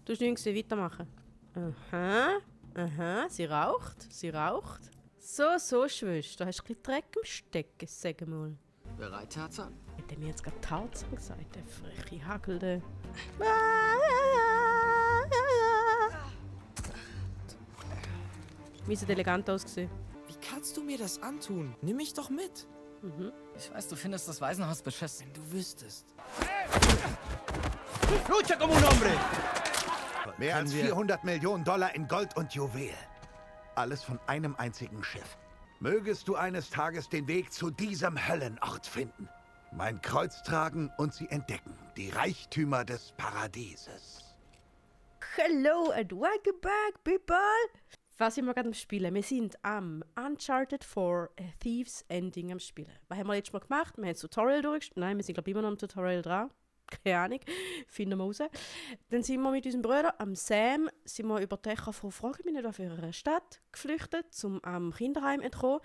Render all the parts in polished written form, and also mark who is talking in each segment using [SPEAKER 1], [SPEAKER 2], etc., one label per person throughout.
[SPEAKER 1] Du hast nichts gesehen, weitermachen. Aha, aha, sie raucht, sie raucht. So, Schwester, hast du ein bisschen Dreck im Stecken, sag mal.
[SPEAKER 2] Bereit, Tarzan?
[SPEAKER 1] Hat er mir jetzt gerade Tarzan gesagt, der freche Hagelte. Wie sieht elegant ausgesehen?
[SPEAKER 3] Wie kannst du mir das antun? Nimm mich doch mit.
[SPEAKER 2] Ich weiß, du findest das Waisenhaus beschissen.
[SPEAKER 3] Wenn du wüsstest.
[SPEAKER 4] Lucha como un hombre!
[SPEAKER 5] Mehr als 400 Millionen Dollar in Gold und Juwel. Alles von einem einzigen Schiff. Mögest du eines Tages den Weg zu diesem Höllenort finden. Mein Kreuz tragen und sie entdecken. Die Reichtümer des Paradieses.
[SPEAKER 1] Hello and welcome back, people! Was sind wir gerade am Spielen? Wir sind am Uncharted 4 Thieves Ending am Spielen. Was haben wir letztes Mal gemacht? Wir haben das Tutorial durchgespielt. Nein, wir sind glaube ich immer noch im Tutorial dran. Keine Ahnung, finden wir raus. Dann sind wir mit unserem Bruder, am Sam, sind wir über die Dächer von Frage mich nicht auf ihrer Stadt geflüchtet, um am Kinderheim zu entkommen.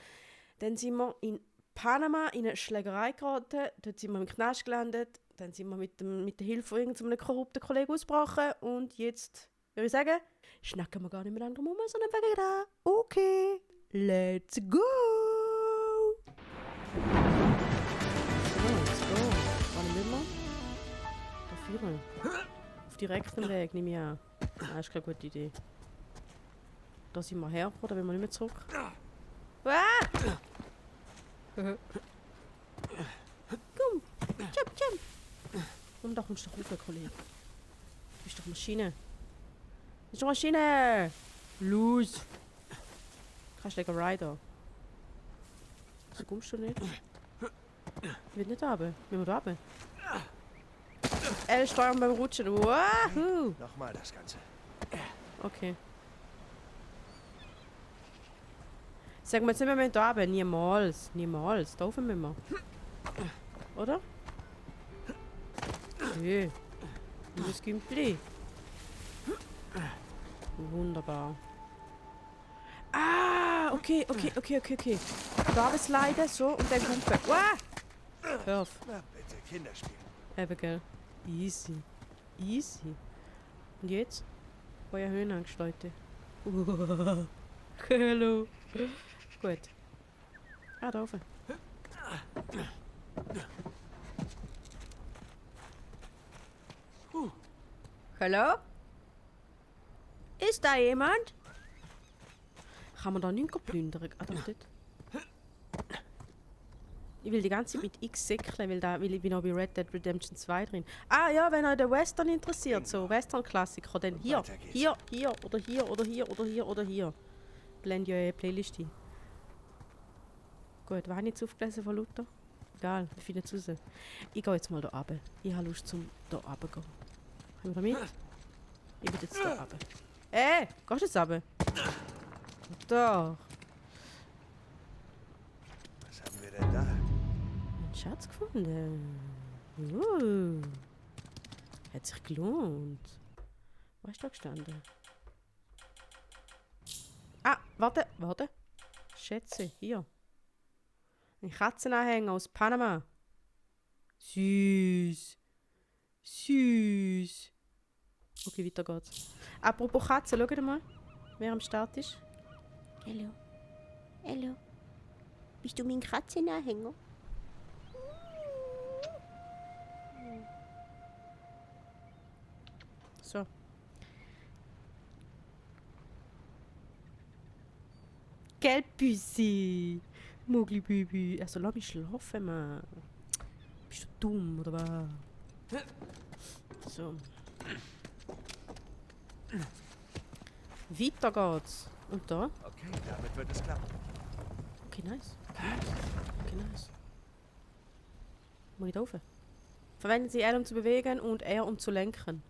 [SPEAKER 1] Dann sind wir in Panama in eine Schlägerei geraten, dort sind wir im Knast gelandet, dann sind wir mit der Hilfe von irgendeinem korrupten Kollegen ausgebrochen und jetzt, würde ich sagen, schnacken wir gar nicht mehr lange drum herum, sondern fangen da. Okay, let's go! Let's go. Wann will man? Da führen. Auf direktem Weg, nehme ich an. Nein, ist keine gute Idee. Da sind wir hergekommen, da will wir nicht mehr zurück. Ah! Komm, jump! Und da kommst du doch rauf, Kollege. Du bist doch Maschine. Du bist doch Maschine! Los! Kannst du Rider? So kommst du nicht. Ich will nicht runter. Wir müssen runter. L steuern beim Rutschen. Wahoo!
[SPEAKER 4] Nochmal das Ganze.
[SPEAKER 1] Okay. Sagen wir jetzt nicht, wir müssen da runter. Niemals. Niemals. Da oben müssen wir. Oder? Nö. Das Gümpli. Wunderbar. Ah, okay. Da runter sliden, so, und dann kumpen. Wow! Hör auf.
[SPEAKER 4] Na bitte, Kinderspiel.
[SPEAKER 1] Eben, gell. Easy. Und jetzt? War ja Höhenangst, Leute. Hallo. Gut. Ah, da oben. Hallo? Ist da jemand? Kann man da nichts plündern? Ah, da dort. Ich will die ganze Zeit mit X säckeln, weil ich bin noch bei Red Dead Redemption 2 drin. Ah ja, wenn euch der Western interessiert, so Western-Klassiker, dann hier, hier. Blende eure Playlist ein. Gut, war ich jetzt aufgelesen von Luther? Egal, wir finden es raus. Ich gehe jetzt mal da runter. Ich habe Lust zum da runter gehen. Kommen wir da mit? Ich bin jetzt da runter. Gehst du jetzt runter? Doch.
[SPEAKER 4] Was haben wir denn da?
[SPEAKER 1] Einen Schatz gefunden. Hat sich gelohnt. Was ist da gestanden? Ah, warte. Schätze, hier. Ein Katzenanhänger aus Panama. Süß. Okay, weiter geht's. Apropos Katze, schaut mal, wer am Start ist.
[SPEAKER 6] Hallo. Bist du mein Katzenanhänger?
[SPEAKER 1] So. Gelbbüssi. Mugli-Bübi. Also lass mich schlafen, Mann. Bist du dumm, oder was? So. Weiter geht's. Und da?
[SPEAKER 4] Okay, damit wird es klappen.
[SPEAKER 1] Okay, nice. Muss ich da rauf? Verwenden Sie R, um zu bewegen und R, um zu lenken.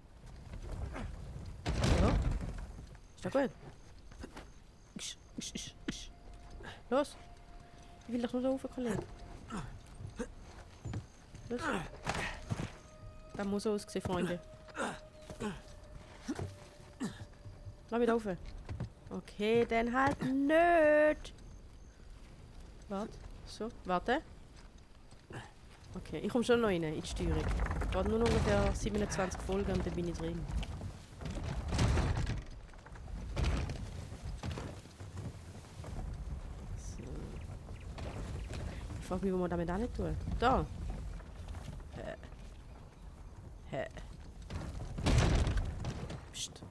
[SPEAKER 1] Ja. Ist das gut? Los! Ich will doch nur da rauf, Kollege. Los! Das muss so aussehen, Freunde. Lass mich da rauf. Okay, dann halt nicht! Warte. So, warte. Okay, ich komme schon noch rein in die Steuerung. Geht nur noch ungefähr 27 Folgen und dann bin ich drin. frage mich, wo man damit auch nicht tun. Da. Psst.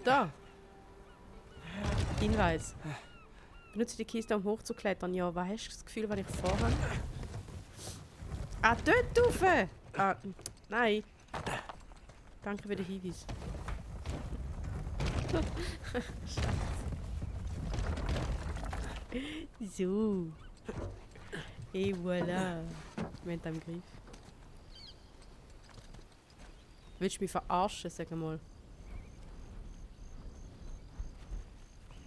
[SPEAKER 1] Da. Hinweis. Benutze die Kiste, um hochzuklettern. Ja, was hast du das Gefühl, was ich vorhabe? Ah, dort rauf! Ah, nein. Danke für den Hinweis. So. Et voilà. Wir haben den im Griff. Willst du mich verarschen, sag mal?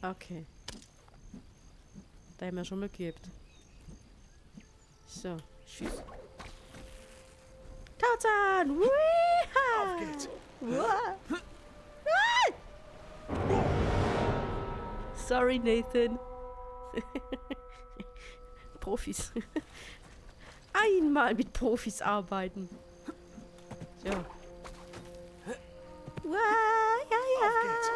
[SPEAKER 1] Okay. Da haben wir schon mal geübt. So, tschüss. Tarzan! Weeha!
[SPEAKER 4] Auf geht's.
[SPEAKER 1] Sorry, Nathan. Profis. Einmal mit Profis arbeiten. So.
[SPEAKER 4] Auf geht's.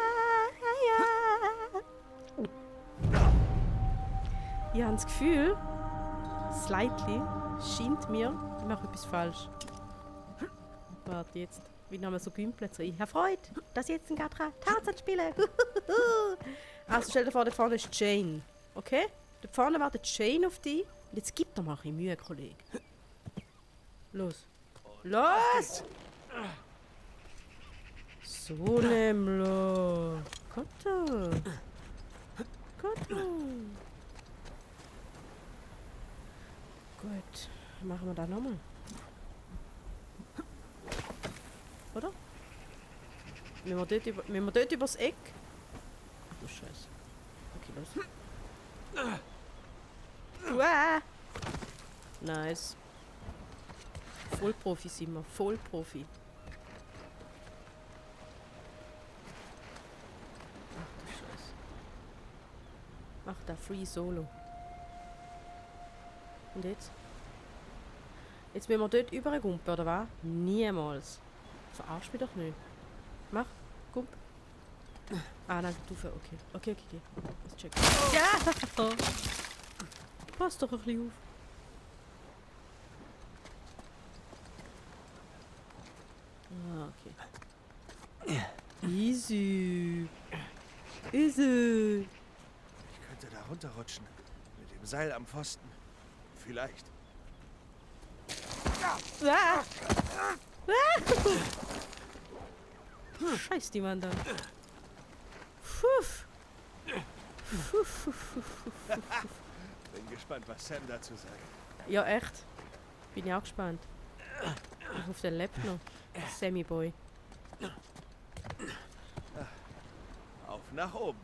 [SPEAKER 1] Ich habe das Gefühl, slightly scheint mir, ich mache etwas falsch. Warte jetzt, wie nochmal so gümpelt so. Herr Freud, dass ich jetzt ein Tarzan spiele. Also stell dir vor, da vorne ist Jane. Okay? Da vorne wartet Jane auf dich. Und jetzt gib doch mal ein bisschen Mühe, Kollege. Los. Los! So nämlich. Koto. Koto. Gut, machen wir da nochmal. Oder? Müssen wir dort übers Eck? Ach du Scheiße. Okay, los. Uah. Nice. Vollprofi sind wir, Vollprofi. Ach du Scheiße. Mach da Free Solo. Und jetzt? Jetzt müssen wir dort übergumpen, oder was? Niemals. Verarsch mich doch nicht. Mach, gump. Ah nein, du für, okay. Okay. Let's check. Ja! Pass doch ein bisschen auf. Ah, okay. Easy. Easy.
[SPEAKER 4] Ich könnte da runterrutschen. Mit dem Seil am Pfosten. Vielleicht.
[SPEAKER 1] Ah. Scheiß die Mann da.
[SPEAKER 4] Bin gespannt, was Sam dazu sagt.
[SPEAKER 1] Ja, echt. Bin ich auch gespannt. Ich hoffe, der lebt noch. Sammy Boy.
[SPEAKER 4] Auf nach oben.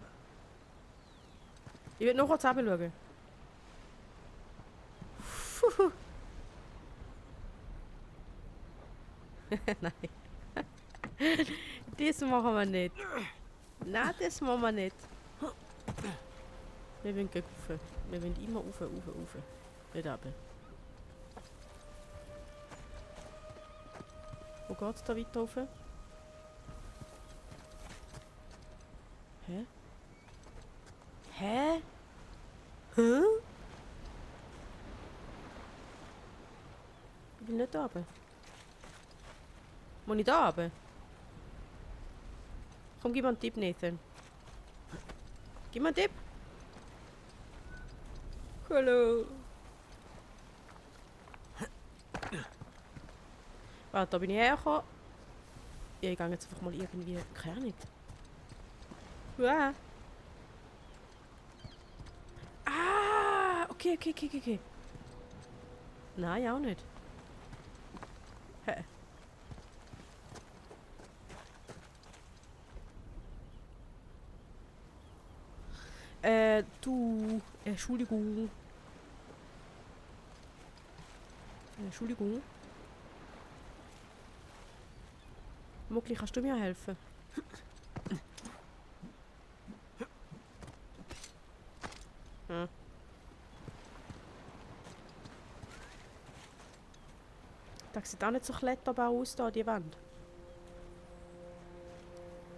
[SPEAKER 1] Ich will noch kurz runterschauen. Puh. Nein. Das machen wir nicht. Nein, das machen wir nicht. Wir wollen gleich rauf. Wir wollen immer rauf. Nicht runter. Wo geht's da weiter rauf? Hä? Hä? Hä? Ich bin nicht da oben. Muss ich da oben? Komm, gib mir einen Tipp, Nathan. Gib mir einen Tipp. Hallo. Warte, da bin ich hergekommen. Ja, ich gehe jetzt einfach mal irgendwie... Keine Ahnung. Uah. Ah, okay. Nein, auch nicht. Hä? Du... Entschuldigung. Muckli, kannst du mir helfen? Hm. Das sieht auch nicht so kletterbar aus, da, die Wand.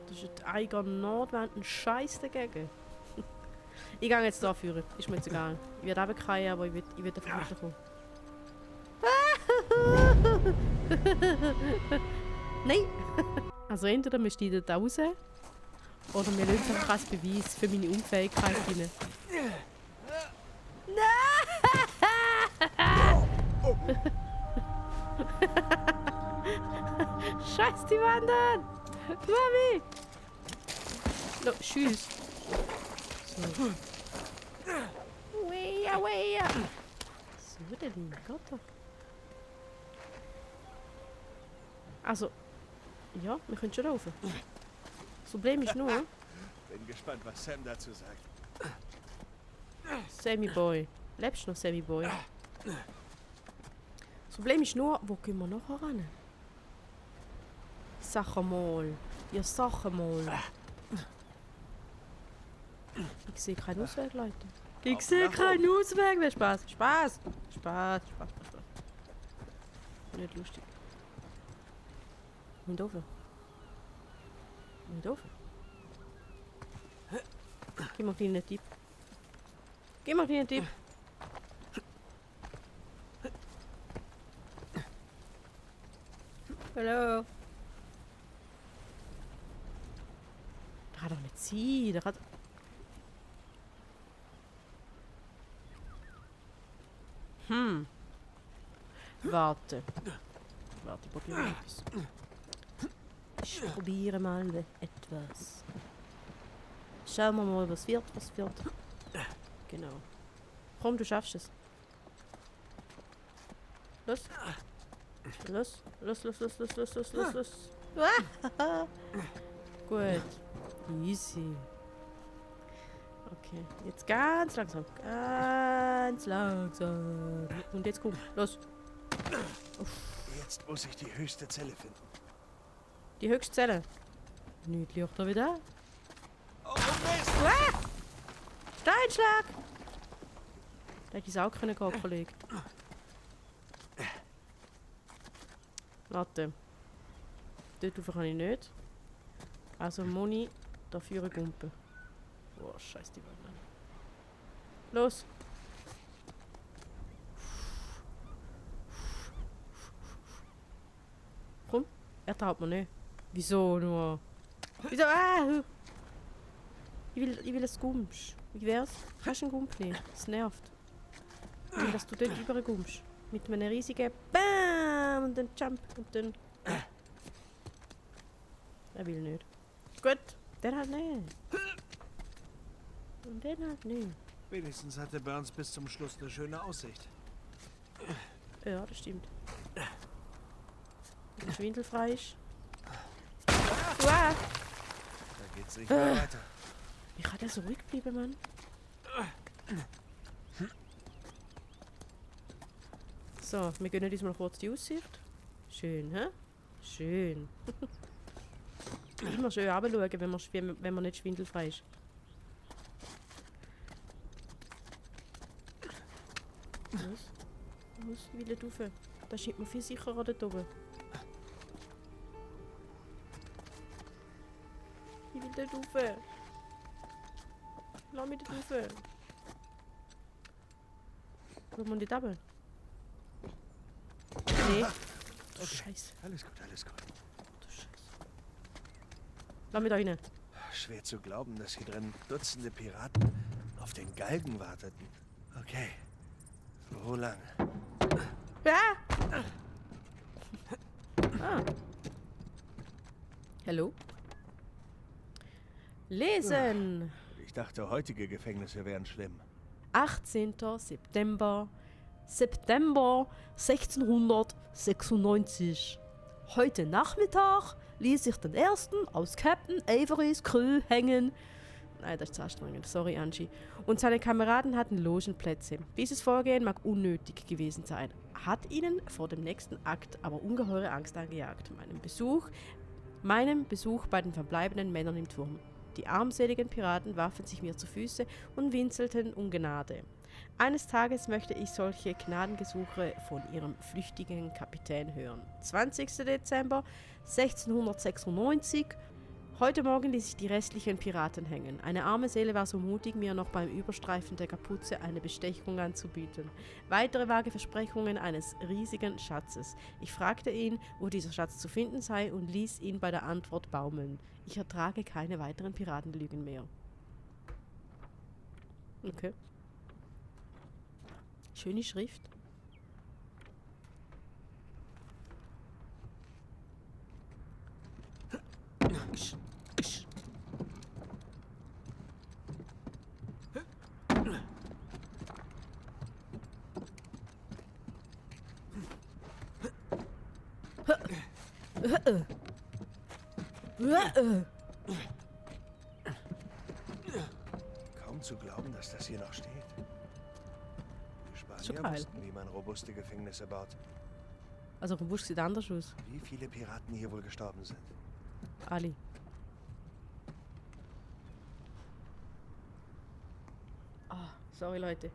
[SPEAKER 1] Das ist eine eigene Nordwand, ein Scheiß dagegen. Ich gehe jetzt da führen. Ist mir jetzt egal. Ich werde runterfallen, aber ich will davon runterkommen. Nein! Also entweder wir steigen da raus, oder wir lassen einfach als Beweis für meine Unfähigkeit rein. Scheiß die Wand an! Mami! No, tschüss. So. Weia, weia! So, der liebe Gott doch. Also, ja, wir können schon laufen. Das Problem ist nur,
[SPEAKER 4] Bin gespannt, was Sam dazu sagt.
[SPEAKER 1] Sammy Boy. Lebst du noch, Sammy Boy? Das Problem ist nur, wo gehen wir nachher ran? Sag mal. Ja, sag mal. Ich sehe keinen Ausweg, Leute. Ich sehe keinen Ausweg. Mehr Spaß. Spaß. Spaß. Nicht lustig. Nicht offen. Nicht offen. Gib mir einen Tipp. Gib mir einen Tipp. Hallo. Das kann doch nicht sein. Das kann... Warte. Warte, ich probiere mal etwas. Ich probiere mal etwas. Schauen wir mal, was wird. Genau. Komm, du schaffst es. Los. Los. Gut. Easy. Okay, jetzt ganz langsam. Und jetzt komm, los.
[SPEAKER 4] Jetzt muss ich die höchste Zelle finden.
[SPEAKER 1] Die höchste Zelle. Nicht liegt da wieder.
[SPEAKER 4] Oh, Mist!
[SPEAKER 1] Steinschlag! Da hätte ich es auch können gehen, Kollege. Warte. Dort rauf kann ich nicht. Also Moni, dafür eine Gumpe. Oh, scheiße die Wand. Los! Komm, er traut mir nicht. Wieso nur? Wieso? Ah! Ich will ein Gumsch. Wie wär's? Kannst du einen Gump nehmen? Das nervt. Ich will, dass du dort übergummst. Mit einem riesigen BAM! Und dann Jump und dann... Er will nicht. Gut, der halt nicht. Und den halt nicht.
[SPEAKER 4] Wenigstens hatte Burns bis zum Schluss eine schöne Aussicht.
[SPEAKER 1] Ja, das stimmt. Wenn schwindelfrei ist.
[SPEAKER 4] Da geht's nicht mehr weiter.
[SPEAKER 1] Wie kann der so ruhig bleiben, Mann? So, wir gönnen uns mal kurz die Aussicht. Schön, hä? Schön. Immer schön runterschauen, wenn man nicht schwindelfrei ist. Los, ich will nicht rauf. Da scheint mir viel sicherer dort oben. Ich will nicht rauf. Lass mich nicht rauf. Wo muss ich runter? Nee. Du Scheiße.
[SPEAKER 4] Alles gut.
[SPEAKER 1] Du Scheiße. Lass mich da rein.
[SPEAKER 4] Schwer zu glauben, dass hier drin Dutzende Piraten auf den Galgen warteten. Okay. Wo lang?
[SPEAKER 1] Ja! Ah. Hallo? Lesen!
[SPEAKER 4] Ich dachte, heutige Gefängnisse wären schlimm.
[SPEAKER 1] 18. September 1696. Heute Nachmittag ließ sich den ersten aus Captain Averys Crew hängen. Nein, das ist zu anstrengend. Sorry, Angie. Und seine Kameraden hatten Logenplätze. Dieses Vorgehen mag unnötig gewesen sein, hat ihnen vor dem nächsten Akt aber ungeheure Angst eingejagt. Meinem Besuch bei den verbleibenden Männern im Turm. Die armseligen Piraten warfen sich mir zu Füße und winselten um Gnade. Eines Tages möchte ich solche Gnadengesuche von ihrem flüchtigen Kapitän hören. 20. Dezember 1696. Heute Morgen ließ ich die restlichen Piraten hängen. Eine arme Seele war so mutig, mir noch beim Überstreifen der Kapuze eine Bestechung anzubieten. Weitere vage Versprechungen eines riesigen Schatzes. Ich fragte ihn, wo dieser Schatz zu finden sei und ließ ihn bei der Antwort baumeln. Ich ertrage keine weiteren Piratenlügen mehr. Okay. Schöne Schrift.
[SPEAKER 4] Kaum zu glauben, dass das hier noch steht. Die
[SPEAKER 1] Schon
[SPEAKER 4] Spanier
[SPEAKER 1] geil.
[SPEAKER 4] wussten, wie man robuste Gefängnisse baut.
[SPEAKER 1] Also robust sieht anders aus.
[SPEAKER 4] Wie viele Piraten hier wohl gestorben sind.
[SPEAKER 1] Ali. Ah, sorry Leute.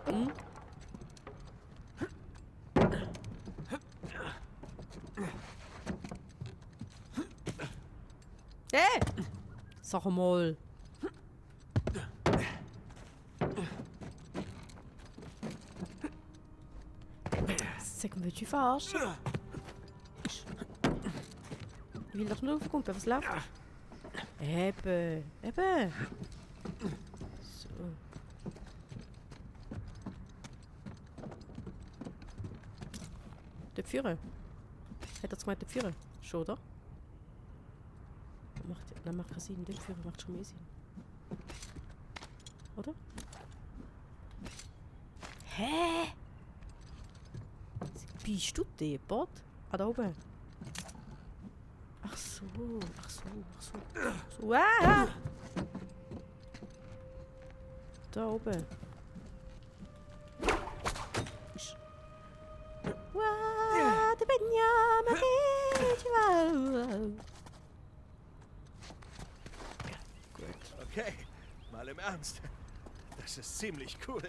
[SPEAKER 1] Hm? Hey! Sag mal. Sag mal, willst du verarschen? Ich will doch nur aufkommen, was läuft? Eben. So. Der Führer. Hat er gemeint, der Führer? Schon, oder? Macht keinen Sinn. Der Führer macht schon mehr Sinn. Oder? Hä? Bist du deppert? Ah, da oben. Ach so. Ah! Da oben. What
[SPEAKER 4] Okay, mal im Ernst. Das ist ziemlich cool.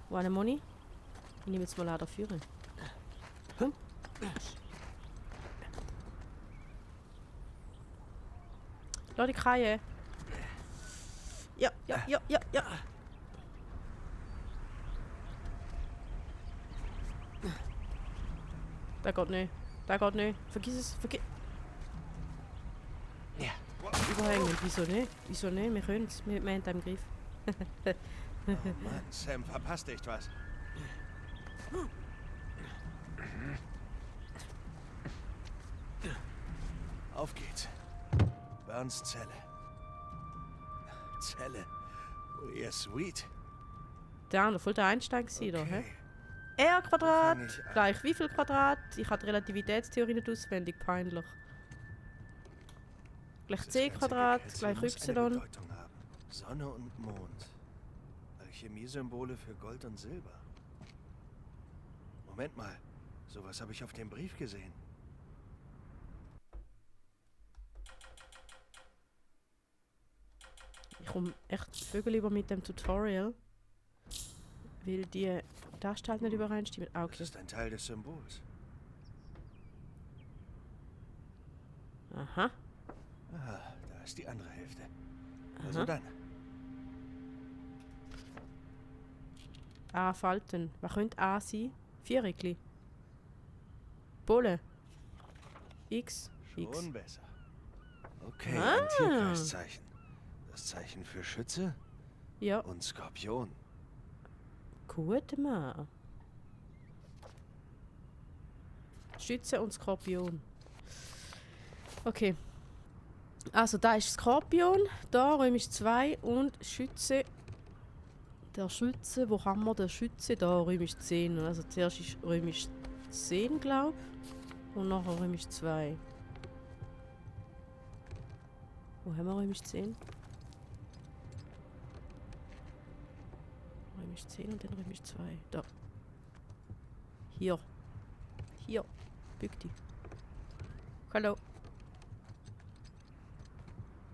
[SPEAKER 1] Wo eine Moni? Ich nehme jetzt mal leider Führer. Hm? Leute, Kreie. Ja. Da geht nicht. Vergiss es.
[SPEAKER 4] Ja.
[SPEAKER 1] Überhängen. Wieso nicht? Wir können es. Wir haben den im Griff.
[SPEAKER 4] Oh Mann, Sam verpasst echt was. Auf geht's. Burns Zelle. Oh, ihr Sweet.
[SPEAKER 1] Der andere, voll der Einstein gewesen, da, hä?
[SPEAKER 4] Okay.
[SPEAKER 1] R
[SPEAKER 4] Wo
[SPEAKER 1] Quadrat
[SPEAKER 4] fang ich an?
[SPEAKER 1] gleich wie viel Quadrat? Ich habe die Relativitätstheorie nicht auswendig, peinlich. Gleich
[SPEAKER 4] Das
[SPEAKER 1] C
[SPEAKER 4] ganze
[SPEAKER 1] Quadrat
[SPEAKER 4] Gekritzel
[SPEAKER 1] gleich
[SPEAKER 4] muss eine
[SPEAKER 1] Y.
[SPEAKER 4] Bedeutung haben. Sonne und Mond. Alchemie-Symbole für Gold und Silber. Moment mal. Sowas habe ich auf dem Brief gesehen.
[SPEAKER 1] Ich komme echt Vögel über mit dem Tutorial. Weil die Darsteller nicht übereinstimmen. Ah,
[SPEAKER 4] Das
[SPEAKER 1] okay.
[SPEAKER 4] ist ein Teil des Symbols.
[SPEAKER 1] Aha.
[SPEAKER 4] Ah, da ist die andere Hälfte. Also
[SPEAKER 1] Aha.
[SPEAKER 4] dann.
[SPEAKER 1] A Falten. Was könnte A sein? Viereckli. Bolle. X. X.
[SPEAKER 4] Schon besser. Okay,
[SPEAKER 1] Ah.
[SPEAKER 4] ein Tierkreiszeichen. Das Zeichen für Schütze
[SPEAKER 1] Ja.
[SPEAKER 4] und Skorpion.
[SPEAKER 1] Gut, Mann. Schütze und Skorpion. Okay. Also, da ist Skorpion, da römisch 2 und Schütze. Der Schütze, wo haben wir den Schütze? Da römisch 10. Also, zuerst ist römisch 10, glaube ich. Und nachher römisch 2. Wo haben wir römisch 10? Römisch 10 und dann römisch 2. Da. Hier. Bück dich. Hallo.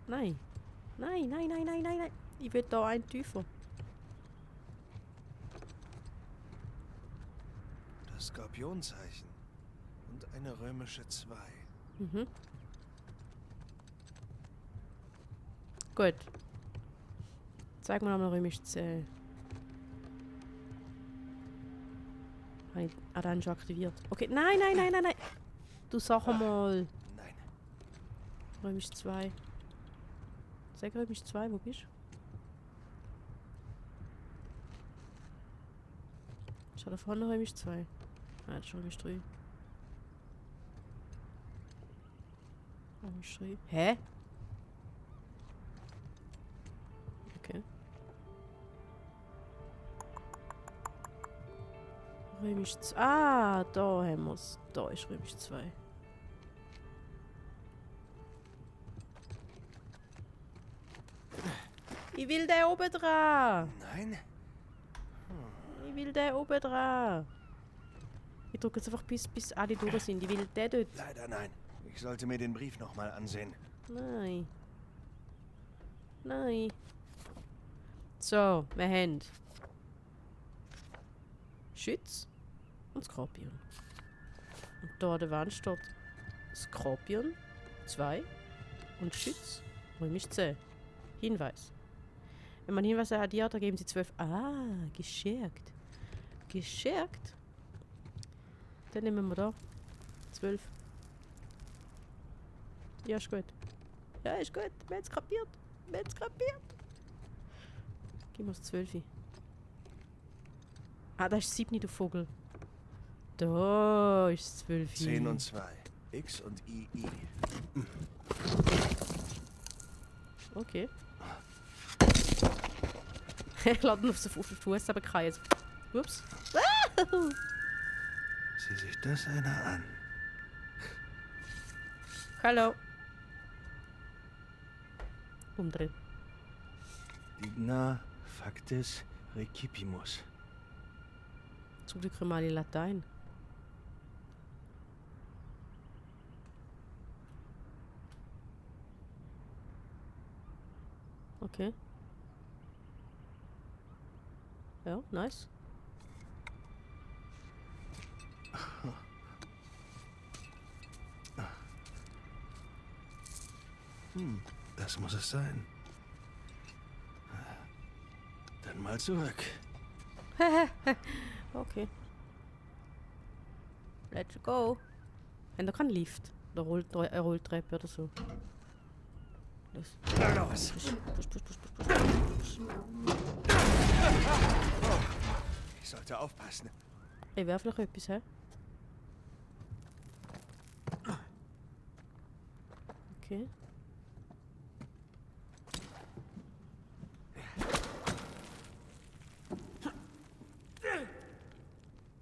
[SPEAKER 1] Nein. Nein, nein, nein, nein, nein, nein. Ich will da einen tiefer.
[SPEAKER 4] Das Skorpionzeichen. Und eine römische 2.
[SPEAKER 1] Mhm. Gut. Zeig mir nochmal römisch 10. Ah, dann schon aktiviert. Okay, nein, nein, nein, nein, nein. Du sag mal.
[SPEAKER 4] Nein.
[SPEAKER 1] Römisch 2. Sag römisch 2, wo bist du? Schau da vorne römisch 2. Ah, das ist römisch 3. Römisch 3. Hä? Okay. Römisch 2. Ah, da haben wir es. Da ist römisch 2. Ich will den oben dran.
[SPEAKER 4] Nein?
[SPEAKER 1] Ich will den oben dran. Ich drücke jetzt einfach bis alle durch sind. Ich will den dort.
[SPEAKER 4] Leider nein. Ich sollte mir den Brief nochmal ansehen.
[SPEAKER 1] Nein. Nein. So, wir haben Schütz und Skorpion. Und da an der Wand steht Skorpion 2 und Schütz römisch 10. Hinweis. Wenn man Hinweise addiert, dann geben sie 12. Ah, geschärkt. Geschärkt. Dann nehmen wir da 12. Ja, ist gut. Ja, ist gut. Wir haben es kapiert. Wir haben es kapiert. Gib mir das 12. Ah, da ist 7, du Vogel. Da ist 12.
[SPEAKER 4] 10 und 2. X und II.
[SPEAKER 1] Okay. Ich lade ihn auf den Fuß, aber kein. Ups.
[SPEAKER 4] Sieh sich das einer an.
[SPEAKER 1] Hallo. Umdrehen.
[SPEAKER 4] Digna factis recipimus.
[SPEAKER 1] Zum Glück mal in Latein. Okay. Ja, nice.
[SPEAKER 4] Das muss es sein. Dann mal zurück.
[SPEAKER 1] Okay. Let's go. Haben da keinen Lift? Oder Rolltreppe oder so? Los.
[SPEAKER 4] Los!
[SPEAKER 1] Push.
[SPEAKER 4] Ich sollte aufpassen.
[SPEAKER 1] Ich werf noch etwas, hä? Okay.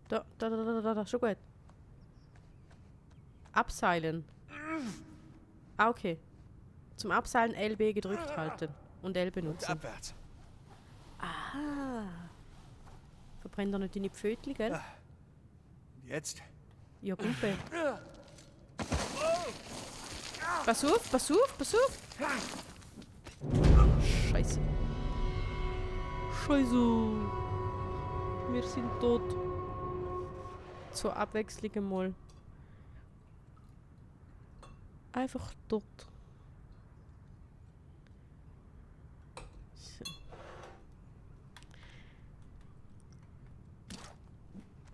[SPEAKER 1] Da, schon gut. Abseilen. Ah, okay. Zum Abseilen LB gedrückt halten und L
[SPEAKER 4] Und
[SPEAKER 1] benutzen.
[SPEAKER 4] abwärts.
[SPEAKER 1] Aha. Verbrennt doch nicht deine Pfötchen, gell?
[SPEAKER 4] Und jetzt?
[SPEAKER 1] Ja, Pumpe. Pass auf, pass auf, pass auf! Scheiße. Scheiße. Wir sind tot. Zur Abwechslung mal. Einfach tot. So.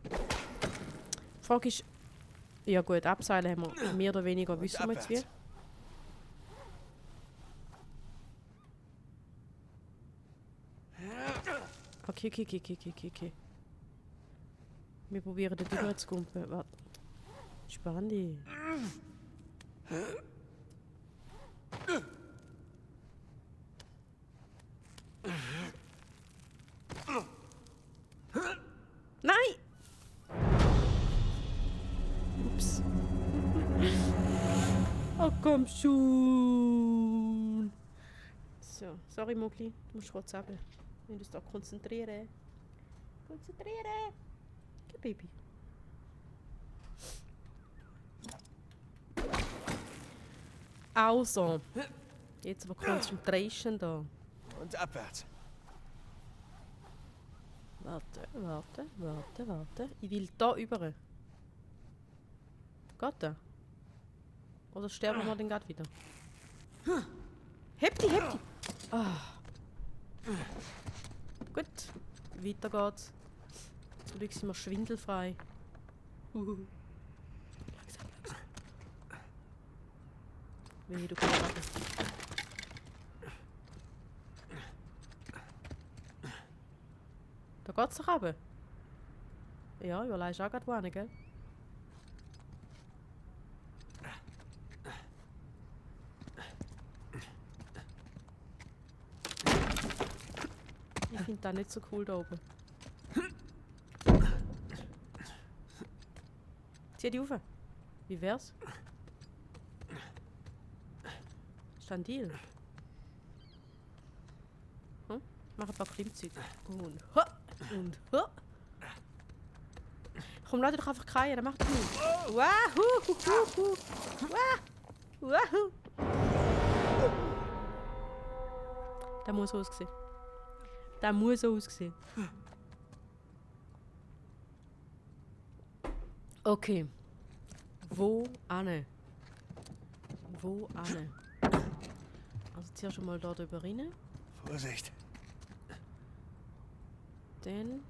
[SPEAKER 1] Die Frage ist, ja gut, Abseilen haben wir mehr oder weniger, wissen wir jetzt wie. Okay. Wir probieren den drüber zu kumpen. Warte. Spannend. Nein! Ups. Oh, komm schon. So, sorry, Mogli. Du musst kurz sagen. Wir müssen uns da konzentrieren. Konzentrieren! Okay, Baby. Also, Jetzt aber Concentration da.
[SPEAKER 4] Und abwärts.
[SPEAKER 1] Warte. Ich will da über. Geht der? Oder sterben wir dann gerade wieder? Heb die! Ah. Gut, weiter geht's. Zum Glück sind wir schwindelfrei. Langsam. Wie du kannst. Da geht's doch runter. Ja, du leist auch gerade wohin, gell? Ich finde das nicht so cool da oben. Zieh die rauf. Wie wär's? Ist das ein Deal? Hm? Mach ein paar Klimmzüge. Und ha! Und ha! Komm, lass dich doch einfach kreien, dann macht das nichts. Wahoo! Wahoo! Das muss so aussehen. Das muss so aussehen. Okay. Wo ane? Also zuerst schon mal da drüber rein.
[SPEAKER 4] Vorsicht.
[SPEAKER 1] Dann.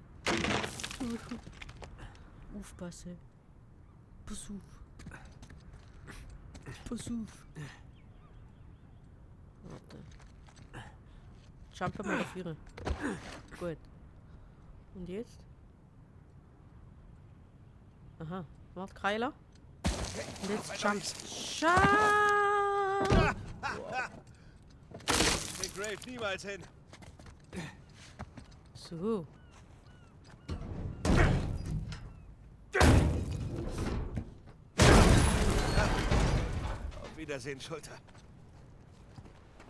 [SPEAKER 1] Aufpassen. Pass auf. Warte. Jumpen mal dafür. Gut. Und jetzt? Aha. Warte, Keiler. Und jetzt jump. Jump!
[SPEAKER 4] Den Grave niemals hin.
[SPEAKER 1] So.
[SPEAKER 4] Auf Wiedersehen, Schulter.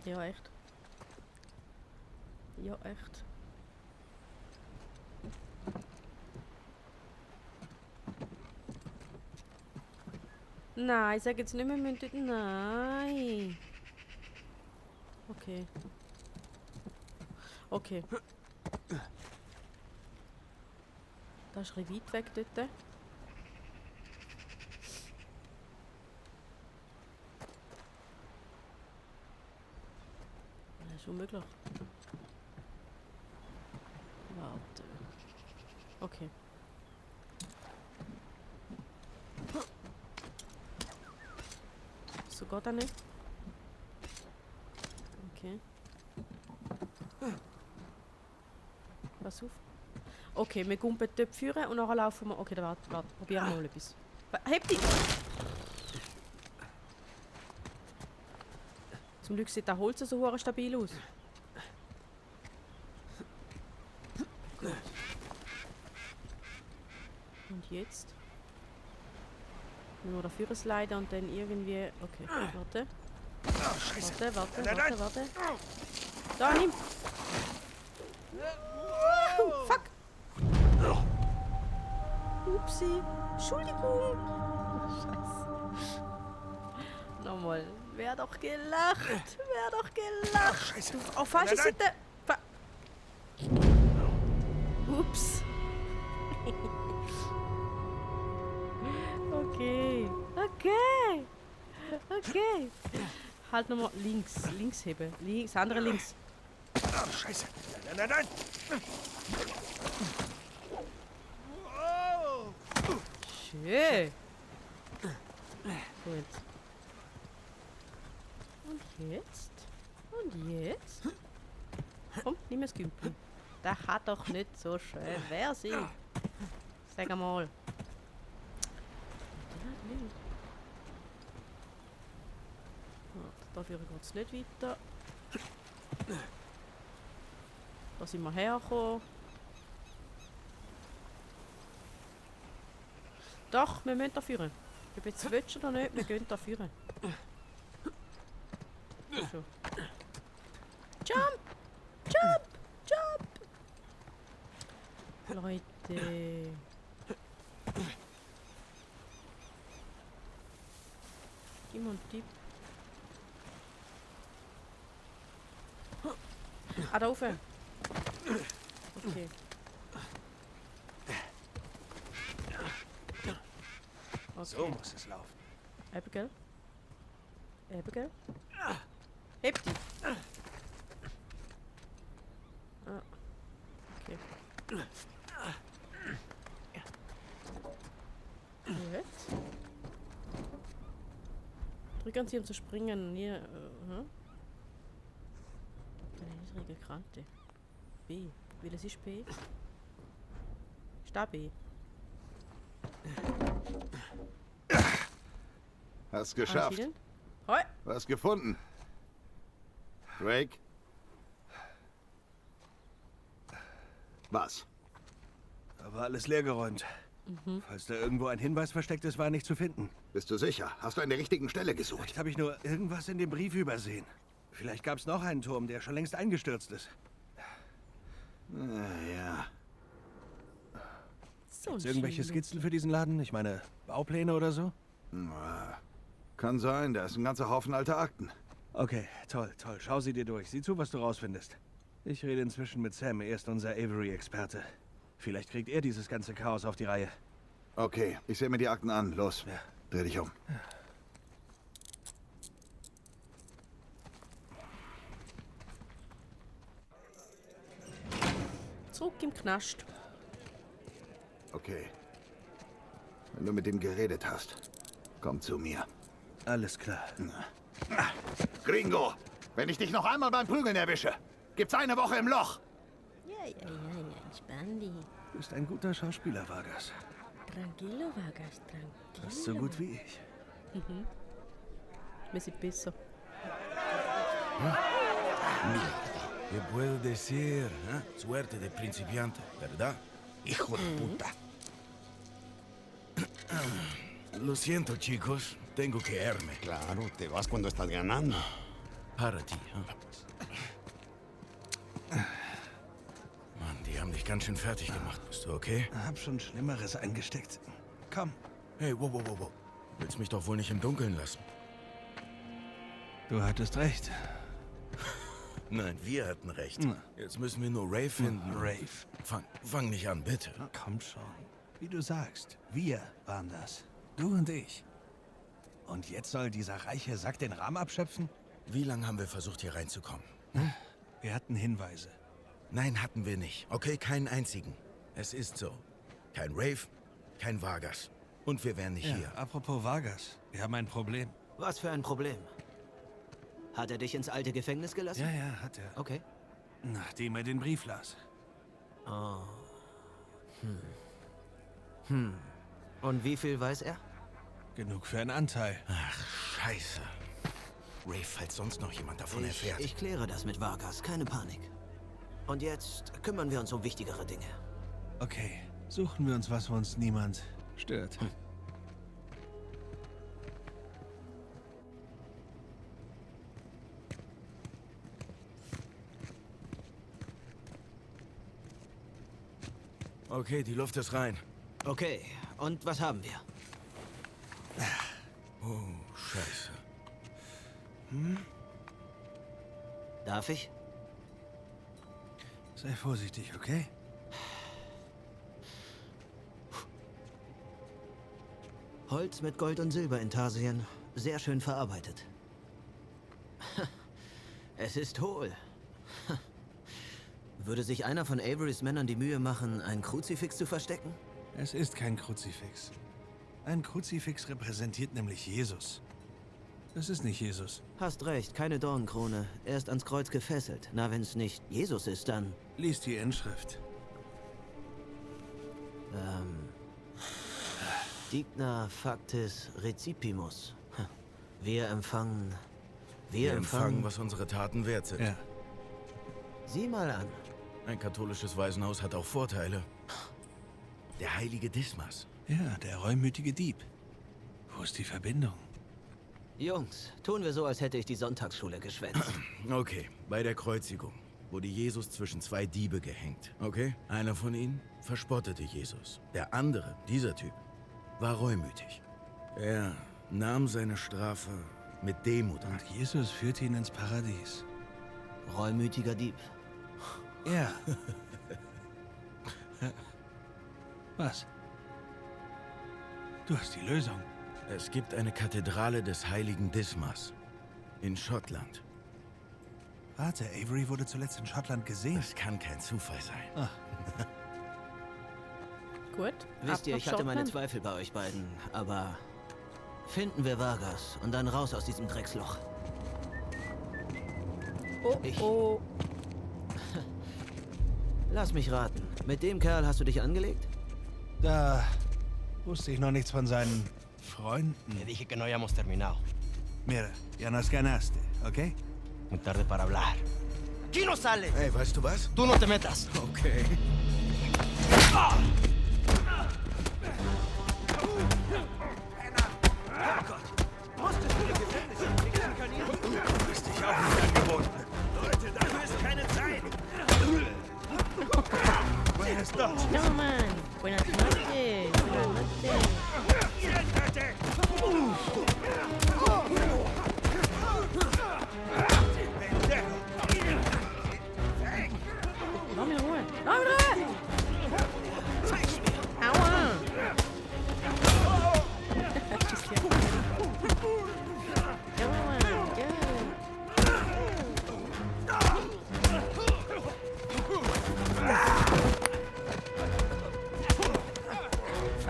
[SPEAKER 1] Ja, echt. Ja, echt. Nein, sag jetzt nicht mehr, wir müssen dort... Nein. Okay. Okay. Das ist ein bisschen weit weg dort. Das ist unmöglich. Warte. Okay. So geht das nicht. Okay. Pass auf. Okay, wir gumpen dort führen und nachher laufen wir... Okay, dann warte. Probieren wir mal etwas. Heb dich! Zum Glück sieht das Holz so hure stabil aus. Gut. Und jetzt? Nur dafür sliden und dann irgendwie... Okay, warte.
[SPEAKER 4] Oh, Scheiße.
[SPEAKER 1] Warte. Da, nimm! Fuck! Upsi! Entschuldigung! Scheiße. Nochmal. Wär doch gelacht!
[SPEAKER 4] Scheiße.
[SPEAKER 1] Auf falsche Seite! Ups! Okay. Halt nochmal links heben. Links, andere links.
[SPEAKER 4] Oh, Scheiße. Nein. Oh.
[SPEAKER 1] Schön. Gut. Und jetzt? Komm, nimm das Gümpel. Der hat doch nicht so schwer sein. Sag einmal. Dafür geht es nicht weiter. Da sind wir hergekommen. Doch, wir müssen da führen. Ob jetzt willst oder nicht, wir gehen da führen. So. Jump! Leute. Gib mir einen Tipp. Ah, da oben. Okay.
[SPEAKER 4] So muss es laufen.
[SPEAKER 1] Abigail? Abigail? Heb die! Ah. Okay. Jetzt? Drück an sie, um zu springen. Hier. Eine niedrige Kante. B. Welches ist B? Stab B.
[SPEAKER 5] Hast geschafft.
[SPEAKER 1] Hoi!
[SPEAKER 5] Was gefunden? Drake? Was?
[SPEAKER 4] Da war alles leergeräumt. Falls da irgendwo ein Hinweis versteckt ist, war er nicht zu finden.
[SPEAKER 5] Bist du sicher? Hast du an der richtigen Stelle gesucht?
[SPEAKER 4] Vielleicht habe ich nur irgendwas in dem Brief übersehen. Vielleicht gab es noch einen Turm, der schon längst eingestürzt ist.
[SPEAKER 5] Ja.
[SPEAKER 1] So
[SPEAKER 4] Gibt's irgendwelche Skizzen für diesen Laden? Ich meine, Baupläne oder so?
[SPEAKER 5] Kann sein, da ist ein ganzer Haufen alter Akten.
[SPEAKER 4] Okay, toll, toll. Schau sie dir durch. Sieh zu, was du rausfindest. Ich rede inzwischen mit Sam. Er ist unser Avery-Experte. Vielleicht kriegt er dieses ganze Chaos auf die Reihe.
[SPEAKER 5] Okay, ich sehe mir die Akten an. Los,
[SPEAKER 4] Ja.
[SPEAKER 5] dreh dich um.
[SPEAKER 1] Zurück im Knast.
[SPEAKER 5] Okay. Wenn du mit ihm geredet hast, komm zu mir.
[SPEAKER 4] Alles klar.
[SPEAKER 5] Gringo, wenn ich dich noch einmal beim Prügeln erwische, gibt's eine Woche im Loch.
[SPEAKER 6] Ja, entspann dich.
[SPEAKER 4] Du bist ein guter Schauspieler, Vargas.
[SPEAKER 6] Tranquilo, Vargas, tranquilo.
[SPEAKER 4] Fast so gut wie ich.
[SPEAKER 1] Wir sind besser.
[SPEAKER 7] ¿Qué puedo decir? Suerte de principiante, ¿verdad? Hijo de puta. Lo siento, chicos. Tengo que irme.
[SPEAKER 8] Claro, te vas cuando estás ganando.
[SPEAKER 7] Para ti. Mann, die haben dich ganz schön fertig gemacht. Bist du okay?
[SPEAKER 4] Hab schon Schlimmeres eingesteckt. Komm.
[SPEAKER 7] Hey, wow. Willst mich doch wohl nicht im Dunkeln lassen?
[SPEAKER 4] Du hattest recht.
[SPEAKER 7] Nein, wir hatten recht. Jetzt müssen wir nur Ray finden.
[SPEAKER 4] Rave.
[SPEAKER 7] Fang nicht an, bitte.
[SPEAKER 4] Komm schon. Wie du sagst, wir waren das. Du und ich. Und jetzt soll dieser reiche Sack den Rahmen abschöpfen?
[SPEAKER 7] Wie lange haben wir versucht, hier reinzukommen?
[SPEAKER 4] Wir hatten Hinweise.
[SPEAKER 7] Nein, hatten wir nicht. Okay, keinen einzigen. Es ist so. Kein Rave, kein Vargas. Und wir wären nicht hier.
[SPEAKER 4] Apropos Vargas, wir haben ein Problem.
[SPEAKER 9] Was für ein Problem? Hat er dich ins alte Gefängnis gelassen?
[SPEAKER 4] Ja, hat er.
[SPEAKER 9] Okay.
[SPEAKER 4] Nachdem er den Brief las.
[SPEAKER 9] Oh. Und wie viel weiß er?
[SPEAKER 4] Genug für einen Anteil.
[SPEAKER 7] Ach, scheiße. Ray, falls sonst noch jemand davon erfährt.
[SPEAKER 9] Ich kläre das mit Vargas, keine Panik. Und jetzt kümmern wir uns um wichtigere Dinge.
[SPEAKER 4] Okay, suchen wir uns was, wo uns niemand stört.
[SPEAKER 7] Okay, die Luft ist rein.
[SPEAKER 9] Okay, und was haben wir?
[SPEAKER 7] Oh, scheiße.
[SPEAKER 9] Darf ich?
[SPEAKER 4] Sei vorsichtig, okay?
[SPEAKER 9] Holz mit Gold und Silberintarsien. Sehr schön verarbeitet. Es ist hohl. Würde sich einer von Averys Männern die Mühe machen, ein Kruzifix zu verstecken?
[SPEAKER 4] Es ist kein Kruzifix. Ein Kruzifix repräsentiert nämlich Jesus. Das ist nicht Jesus.
[SPEAKER 9] Hast recht, keine Dornenkrone. Er ist ans Kreuz gefesselt. Na, wenn es nicht Jesus ist, dann...
[SPEAKER 4] Lies die Inschrift.
[SPEAKER 9] Digna factis recipimus. Wir empfangen...
[SPEAKER 7] Wir empfangen, was unsere Taten wert sind.
[SPEAKER 4] Ja.
[SPEAKER 9] Sieh mal an.
[SPEAKER 7] Ein katholisches Waisenhaus hat auch Vorteile. Der heilige Dismas.
[SPEAKER 4] Ja, der reumütige Dieb. Wo ist die Verbindung?
[SPEAKER 9] Jungs, tun wir so, als hätte ich die Sonntagsschule geschwänzt.
[SPEAKER 7] Okay, bei der Kreuzigung wurde Jesus zwischen zwei Diebe gehängt. Okay? Einer von ihnen verspottete Jesus. Der andere, dieser Typ, war reumütig. Er nahm seine Strafe mit Demut an.
[SPEAKER 4] Und Jesus führte ihn ins Paradies.
[SPEAKER 9] Reumütiger Dieb.
[SPEAKER 4] Ja. Was? Du hast die Lösung.
[SPEAKER 7] Es gibt eine Kathedrale des heiligen Dismas in Schottland.
[SPEAKER 4] Warte, Avery wurde zuletzt in Schottland gesehen.
[SPEAKER 7] Das kann kein Zufall sein.
[SPEAKER 4] Ach.
[SPEAKER 1] Gut.
[SPEAKER 9] Wisst ihr, ich hatte meine Zweifel bei euch beiden, aber finden wir Vargas und dann raus aus diesem Drecksloch.
[SPEAKER 1] Oh.
[SPEAKER 9] Lass mich raten. Mit dem Kerl hast du dich angelegt?
[SPEAKER 4] Da wusste ich noch nichts von seinen Freunden.
[SPEAKER 8] Le dije que no habíamos terminado.
[SPEAKER 4] Mira, ya nos ganaste, ¿ok?
[SPEAKER 8] Muy tarde para hablar. ¡Aquí no sale!
[SPEAKER 7] Hey, weißt du was?
[SPEAKER 8] ¡Tú no te metas!
[SPEAKER 7] Okay.
[SPEAKER 6] No, man. Buenas noches. Buenas noches.
[SPEAKER 1] Lass mich in Ruhe. Lass mich in Ruhe! Aua!
[SPEAKER 6] Go, man. Go.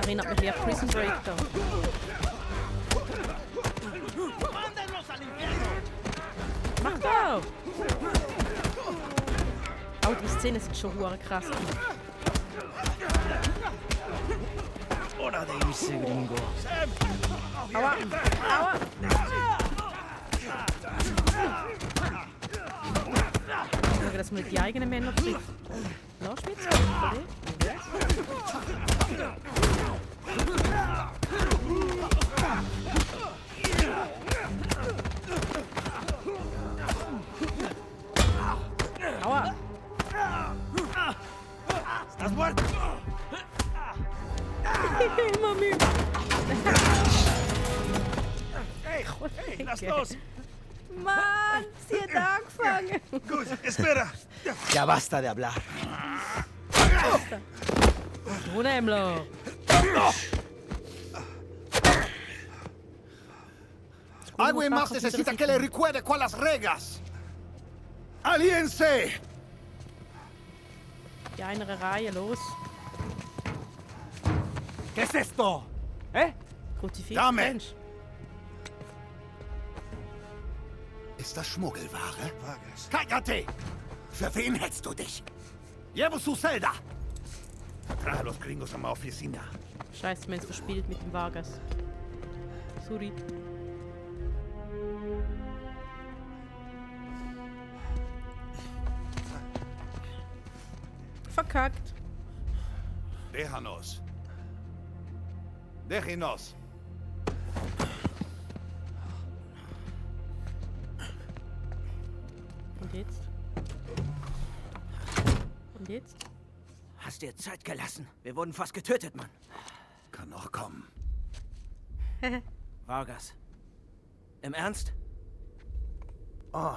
[SPEAKER 1] Erinnert mich eher an Prison Break da. Mach da! Oh, die Szene sieht schon hure krass aus.
[SPEAKER 8] ¡Hora de irse, gringo!
[SPEAKER 1] Aua! Aua! Schauen, dass man nicht die eigenen Männer trifft. Lass mich jetzt mal, Aua!
[SPEAKER 8] ¡Estás muerto!
[SPEAKER 1] Mami!
[SPEAKER 4] Hey, lass los!
[SPEAKER 1] Mann, sie hat angefangen!
[SPEAKER 4] Gut, espera!
[SPEAKER 8] Ya basta de hablar.
[SPEAKER 1] Wunderhemler!
[SPEAKER 5] Alguien más necesita que le recuerde cuáles reglas. ¡Aliense!
[SPEAKER 1] Die eine Reihe, los!
[SPEAKER 3] ¿Qué es esto? ¿Eh?
[SPEAKER 1] Kruzifix,
[SPEAKER 5] Dame.
[SPEAKER 1] Mensch!
[SPEAKER 5] Ist das Schmuggelware?
[SPEAKER 4] Vargas.
[SPEAKER 5] ¡Cállate! ¿Für wen hältst du dich? Llevo su celda. Trae a los gringos a mi oficina.
[SPEAKER 1] Scheiße, wir haben es verspielt mit dem Vargas. Sorry. Verkackt.
[SPEAKER 5] Déjanos. Déjenos.
[SPEAKER 1] Und jetzt? Und jetzt?
[SPEAKER 9] Hast dir Zeit gelassen. Wir wurden fast getötet, Mann.
[SPEAKER 5] Kann noch kommen.
[SPEAKER 9] Vargas. Im Ernst?
[SPEAKER 5] Oh,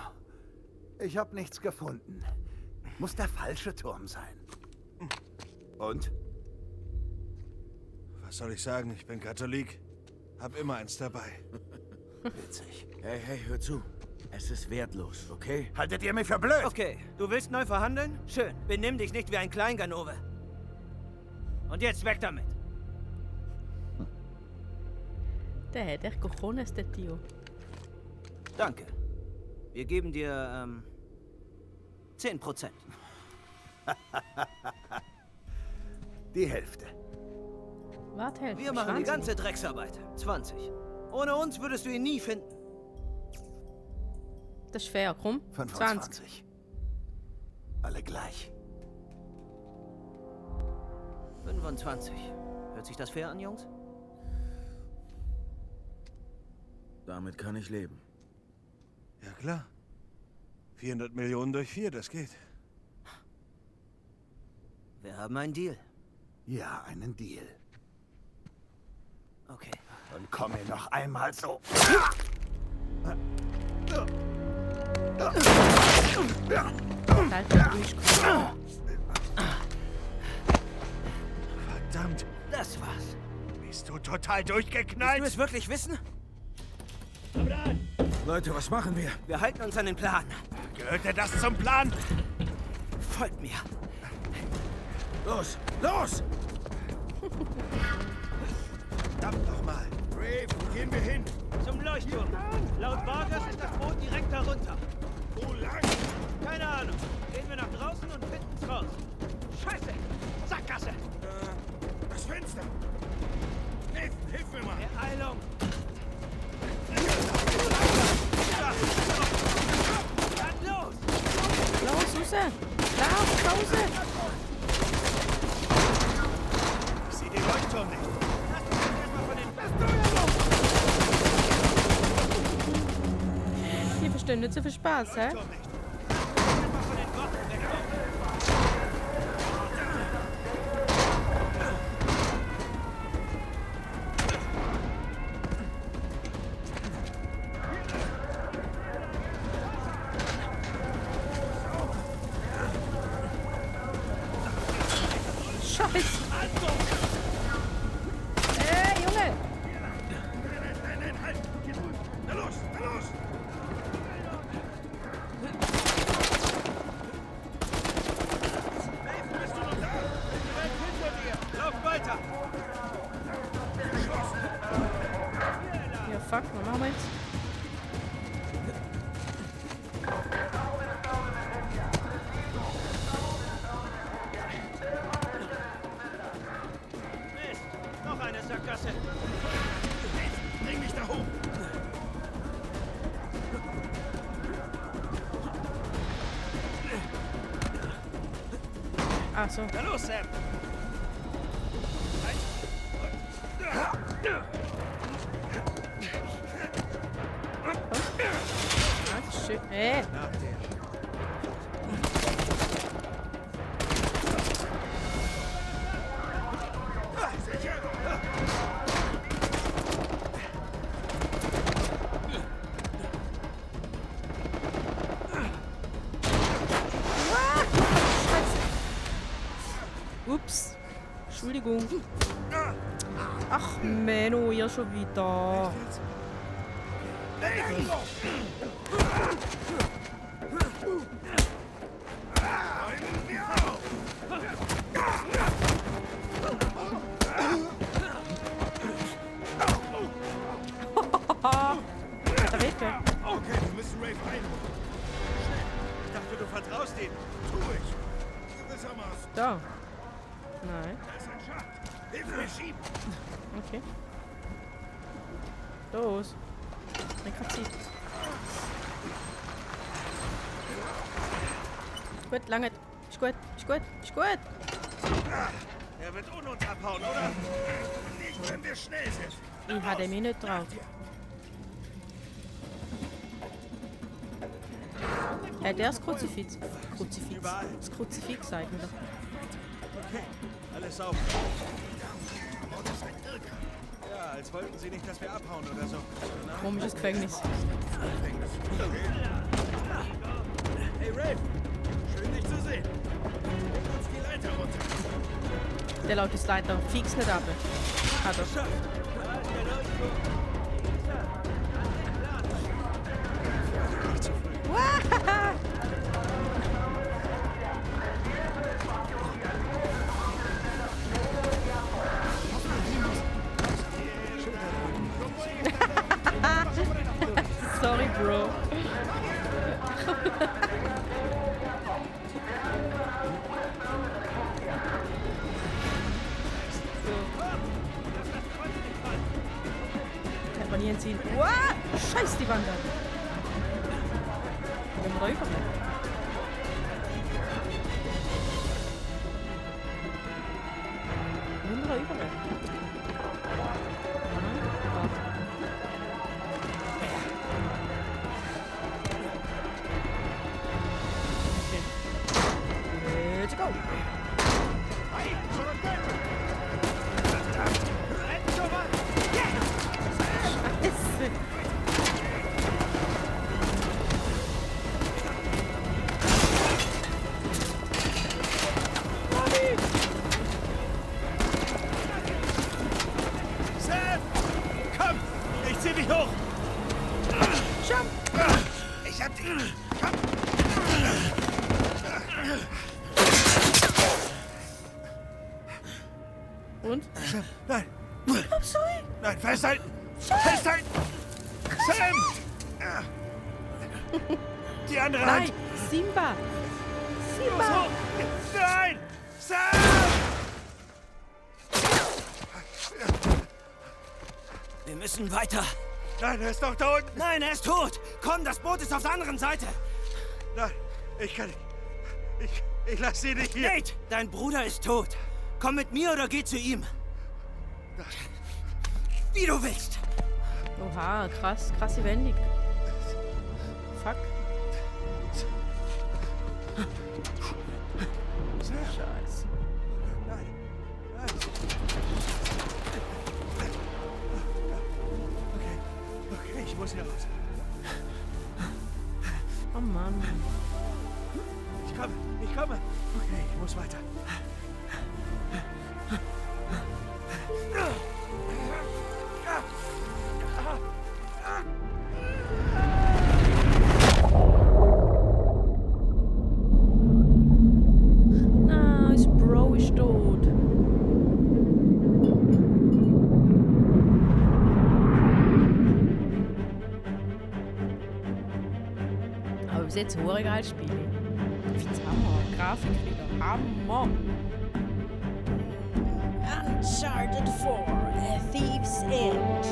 [SPEAKER 5] ich habe nichts gefunden. Muss der falsche Turm sein. Und?
[SPEAKER 4] Was soll ich sagen? Ich bin Katholik. Hab immer eins dabei.
[SPEAKER 5] Witzig.
[SPEAKER 7] Hey, hey, hör zu. Es ist wertlos, okay?
[SPEAKER 5] Haltet ihr mich für blöd?
[SPEAKER 9] Okay, du willst neu verhandeln? Schön. Benimm dich nicht wie ein Kleinganove. Und jetzt weg damit.
[SPEAKER 1] Der hat echt Cojones, der Tio.
[SPEAKER 9] Danke. Wir geben dir, 10%.
[SPEAKER 5] Die Hälfte.
[SPEAKER 1] Warte, helf
[SPEAKER 9] Wir
[SPEAKER 1] mir,
[SPEAKER 9] machen die
[SPEAKER 1] Schwanz.
[SPEAKER 9] ganze Drecksarbeit. 20. Ohne uns würdest du ihn nie finden.
[SPEAKER 1] Das ist fair, komm. 20.
[SPEAKER 5] 25. Alle gleich.
[SPEAKER 9] 25. Hört sich das fair an, Jungs?
[SPEAKER 7] Damit kann ich leben.
[SPEAKER 4] Ja klar. 400 Millionen durch 4, das geht.
[SPEAKER 9] Wir haben einen Deal.
[SPEAKER 5] Ja, einen Deal.
[SPEAKER 9] Okay.
[SPEAKER 5] Und komm mir noch einmal so.
[SPEAKER 1] Alter, durchkommen.
[SPEAKER 5] Verdammt,
[SPEAKER 9] Das war's.
[SPEAKER 5] bist du total
[SPEAKER 8] Willst du
[SPEAKER 5] durchgeknallt?
[SPEAKER 8] es wirklich wissen?
[SPEAKER 7] Leute, was machen wir?
[SPEAKER 8] Wir halten uns an den Plan.
[SPEAKER 5] Gehörte das zum Plan?
[SPEAKER 8] Folgt mir.
[SPEAKER 7] Los, los!
[SPEAKER 5] Verdammt nochmal.
[SPEAKER 7] Brave, wo gehen wir hin?
[SPEAKER 8] Zum Leuchtturm. Laut Vargas ist das Boot direkt darunter.
[SPEAKER 7] Wo lang?
[SPEAKER 8] Keine Ahnung. Gehen wir nach draußen und finden's raus. Scheiße! Sackgasse!
[SPEAKER 7] Das Fenster! Hilf mir mal!
[SPEAKER 8] Beeilung! Dann los!
[SPEAKER 1] Los, raus! Lauf, Pause!
[SPEAKER 5] Ich sehe den Leuchtturm nicht.
[SPEAKER 1] Die verstehen nicht so viel Spaß, hä?
[SPEAKER 5] Leuchtturm nicht.
[SPEAKER 1] Scheiße! Junge!
[SPEAKER 7] Nein, halt! Na los, na los! Bist du noch da? Direkt hinter dir! Lauf weiter!
[SPEAKER 1] Ja, fuck, was machen wir jetzt?
[SPEAKER 8] Mist! Noch eine Sackgasse!
[SPEAKER 7] Bring mich da hoch!
[SPEAKER 1] Ach so.
[SPEAKER 8] Na los, Sam!
[SPEAKER 1] Ah, schön. Hey!
[SPEAKER 5] Nach dir.
[SPEAKER 1] Ups. Entschuldigung. Ach, Menno, ihr schon wieder. Der Weg.
[SPEAKER 7] Okay, wir müssen Rafe einholen.
[SPEAKER 5] Ich dachte, du vertraust ihm.
[SPEAKER 7] Tu ich! Gewissermaßen.
[SPEAKER 1] Da. Nein.
[SPEAKER 7] Da ist ein Schacht. Hilf mir schieben!
[SPEAKER 1] Okay. Los. Mein Kapazit. Gut, lange. Ist gut, ist gut, ist gut.
[SPEAKER 5] Er wird ohne uns abhauen, oder?
[SPEAKER 7] Nicht, wenn wir schnell sind.
[SPEAKER 1] Ich hatte mich nicht drauf. Ja, der ist Kruzifix. Kruzifix. Das Kruzifix eigentlich.
[SPEAKER 5] Okay, alles sauber. Ja, als wollten sie nicht, dass wir abhauen oder so.
[SPEAKER 1] Komisches Gefängnis.
[SPEAKER 7] Hey, Rafe! Schön, dich zu sehen. Leg uns die Leiter runter.
[SPEAKER 1] Der laut ist leider fix nicht ab. Also. Sorry, Bro. Kann man nie entziehen. Wow! Scheiß die Wand an. Wenn wir da über. Wenn wir da über. Let's go! Scheiße! Und?
[SPEAKER 4] Nein! Nein, festhalten! Festhalten! Sam! Die andere
[SPEAKER 1] Nein!
[SPEAKER 4] Hand!
[SPEAKER 1] Simba! Simba!
[SPEAKER 4] So. Nein! Sam!
[SPEAKER 9] Wir müssen weiter.
[SPEAKER 4] Nein, er ist doch da unten!
[SPEAKER 9] Nein, er ist tot. Komm, das Boot ist auf der anderen Seite.
[SPEAKER 4] Nein, ich kann nicht. Ich lasse sie nicht hier.
[SPEAKER 9] Nate, dein Bruder ist tot. Komm mit mir oder geh zu ihm. Wie du willst.
[SPEAKER 1] Oha, krass, krasse Wendung. Fuck. Scheiße.
[SPEAKER 4] Nein. Nein. Okay, ich muss hier raus.
[SPEAKER 1] Oh Mann.
[SPEAKER 4] Ich komme. Okay, ich muss weiter.
[SPEAKER 1] Ah, his Bro ist tot. Aber bis jetzt ein geiles Spiel. Ich find's Hammer. Grafik wieder. Hammer. Uncharted 4, A Thief's End.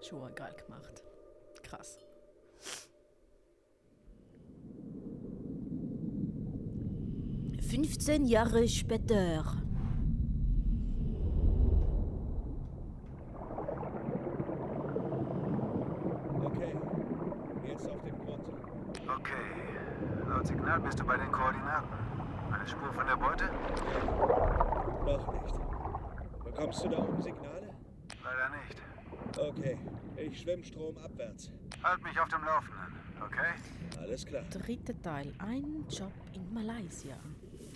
[SPEAKER 1] Schon geil gemacht. Krass.
[SPEAKER 6] «15 Jahre später.»
[SPEAKER 4] Okay, jetzt auf dem Grund.
[SPEAKER 5] Okay. Laut Signal bist du bei den Koordinaten. Eine Spur von der Beute?
[SPEAKER 4] Noch nicht. Bekommst du da oben Signale?
[SPEAKER 5] Leider nicht.
[SPEAKER 4] Okay, ich schwimme stromabwärts.
[SPEAKER 5] Halt mich auf dem Laufenden, okay?
[SPEAKER 4] Alles klar.
[SPEAKER 1] Dritter Teil. Ein Job in Malaysia.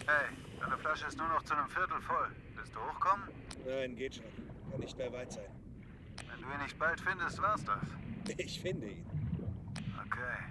[SPEAKER 5] Hey, deine Flasche ist nur noch zu einem Viertel voll. Willst du hochkommen?
[SPEAKER 4] Nein, geht schon. Kann nicht mehr weit sein.
[SPEAKER 5] Wenn du ihn nicht bald findest, war's das.
[SPEAKER 4] Ich finde ihn.
[SPEAKER 5] Okay.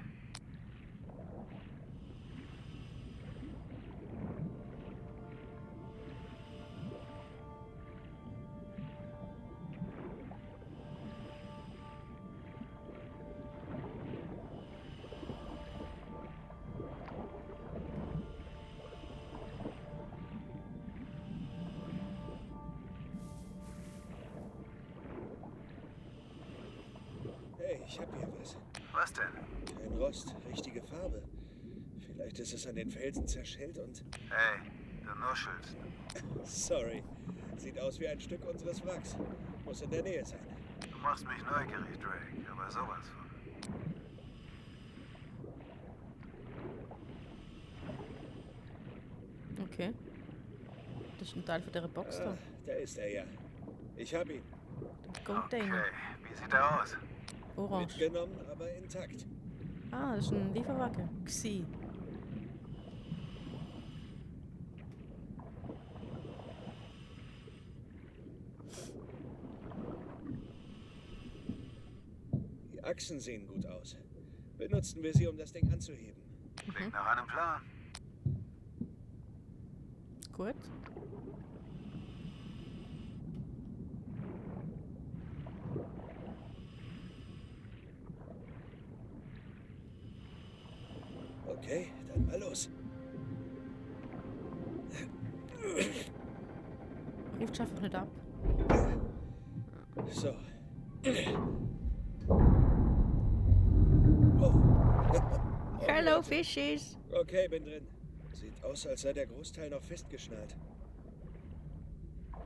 [SPEAKER 4] Hey, ich hab hier was.
[SPEAKER 5] Was denn?
[SPEAKER 4] Kein Rost, richtige Farbe. Vielleicht ist es an den Felsen zerschellt und...
[SPEAKER 5] Hey, du nuschelst.
[SPEAKER 4] Sorry. Sieht aus wie ein Stück unseres Wracks. Muss in der Nähe sein.
[SPEAKER 5] Du machst mich neugierig, Drake, aber sowas von.
[SPEAKER 1] Okay. Das ist ein Teil von dieser Box da.
[SPEAKER 4] Da ist er ja. Ich hab ihn.
[SPEAKER 1] Container.
[SPEAKER 5] Okay, wie sieht er aus?
[SPEAKER 1] Orange.
[SPEAKER 4] Mitgenommen, aber intakt.
[SPEAKER 1] Ah, das ist ein Lieferwagen. Gsi.
[SPEAKER 4] Achsen sehen gut aus. Benutzen wir sie, um das Ding anzuheben.
[SPEAKER 10] Klingt nach einem Plan.
[SPEAKER 1] Gut.
[SPEAKER 4] Okay, dann mal los.
[SPEAKER 1] Ruft einfach nicht ab.
[SPEAKER 4] So.
[SPEAKER 6] Hello, fishes.
[SPEAKER 4] Okay, bin drin. Sieht aus, als sei der Großteil noch festgeschnallt.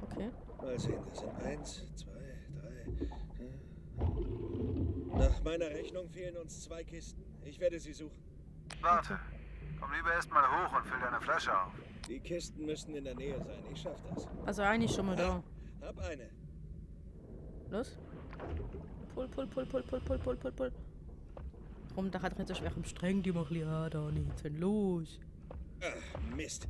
[SPEAKER 1] Okay.
[SPEAKER 4] Mal sehen, das sind 1, 2, 3. Nach meiner Rechnung fehlen uns 2 Kisten. Ich werde sie suchen.
[SPEAKER 10] Warte. Komm lieber erstmal hoch und füll deine Flasche auf.
[SPEAKER 4] Die Kisten müssen in der Nähe sein. Ich schaff das.
[SPEAKER 1] Also eine ist schon mal da.
[SPEAKER 4] Hab eine.
[SPEAKER 1] Los. Pull. Warum, da hat er nicht so schwer am Streng, die machen ja da nicht. Los.
[SPEAKER 4] Ach, Mist.